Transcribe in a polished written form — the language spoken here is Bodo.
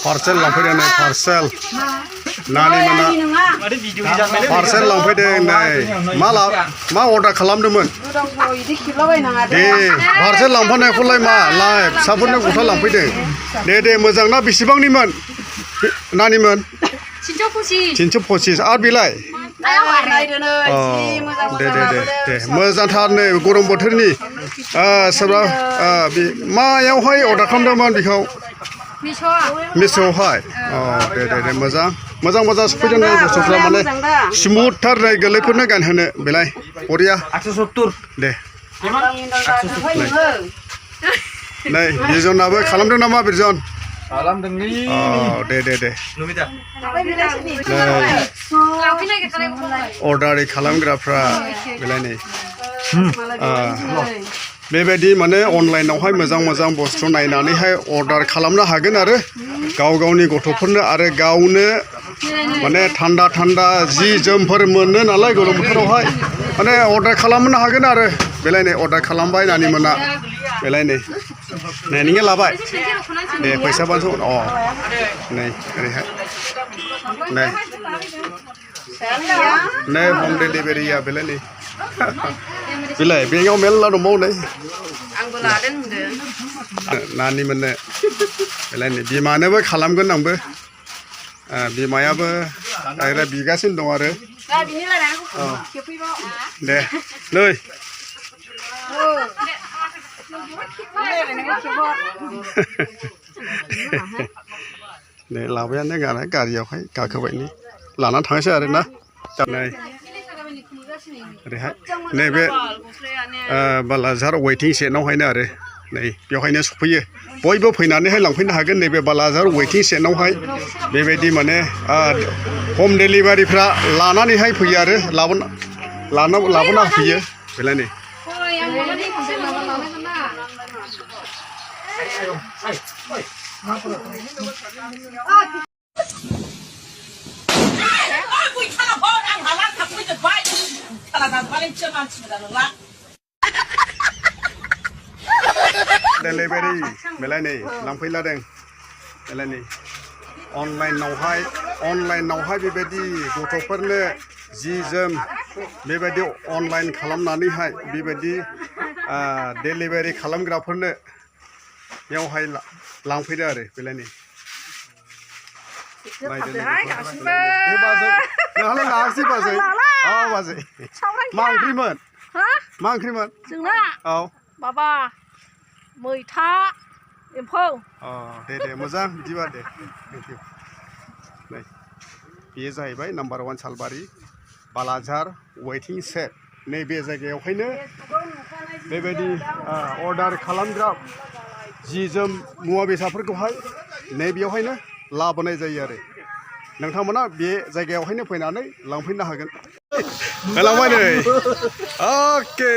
पार्सेल लांफैदों नै पार्सेल नानि मोना पार्सेल लांफैदों नै मा अर्डार खालामदोंमोन दे पार्सेल लांफानायखौलाय मा लाय फिसाफोरनो गस्ला लांफैदों दे मोजां ना बेसेबांनिमोन नानिमोन 325 आरो बेलाय दे मोजांथार नै गरम बोथोरनि सोरबा मायावहाय अर्डार खालामदोंमोन बेखौ मिसौहाय दे मोजां सफैदों नै बुस्थुफ्रा माने स्मुथथार नै गोरलैफोरनो गानहोनो बेलाय बरिया 870 दे नै बिरजनाबो खालामदों नामा बिरजन खालामदोंलै दे अर्डार खालामग्राफ्रा बेलाय नै बेबायदि माने अनलाइनावहाय मोजां बुस्थु नायनानैहाय अर्डार खालामनो हागोन आरो गावनि गथ'फोरनो आरो गावनो माने थान्दा जि जोमफोर मोनो नालाय गरम बोथोरावहाय माने अर्डार खालामनो हागोन आरो बेलाय नै अर्डार खालामबाय नानि मोना बेलाय नै नोंङो लाबाय दे फैसा बाजौ नै ओरैहाय नै हम डेलिभारिया बेलाय नै बिलाय बेंगाव मेल्ला दंबावो नै आंबो लादों होनदों नानि मोननो बेलाय नै बिमानोबो खालामगोन आंबो बिमायाबो दायरा बिगासिनो दं आरो दे नै नै लाबायानो गारियावहाय गाखोबाय नै लानानै थांनोसै आरो ना नै ओरैहाय नैबे बालाजार वेटिं सेटनावहायनो आरो नै बेवहायनो सफैयो बयबो फैनानैहाय लांफैनो हागोन नैबे बालाजार वेटिं सेटनावहाय बेबायदि माने हम डेलिभारिफ्रा लानानैहाय फैयो आरो लाबोना होफैयो बेलाय नै डेलिभारि बेलाय नै लांफैलादों बेलाय नै अनलाइनावहाय बेबायदि गथ'फोरनो जि जोम बेबायदि अनलाइन खालामनानैहाय बेबायदि डेलिभारि खालामग्राफोरनो बेयावहाय लांफैदो आरो बेलाय नै नोंहालाय लाङासै बाजै बाजै मा ओंख्रिमोन जोंना माबा मैथा एम्फौ दे मोजां बिदिबा दे थेंक इउ नै बेयो जाहैबाय नाम्बार 1 सालबारि बालाजार वेटिं सेट नैबे जायगायावहायनो बेबायदि अर्डार खालामग्रा जि जोम मुवा बेसादफोरखौहाय नैबेयावहायनो लाबोनाय जायो आरो नोंथांमोना बे जायगायावहायनो फैनानै लांफैनो हागोन लांबाय नै अके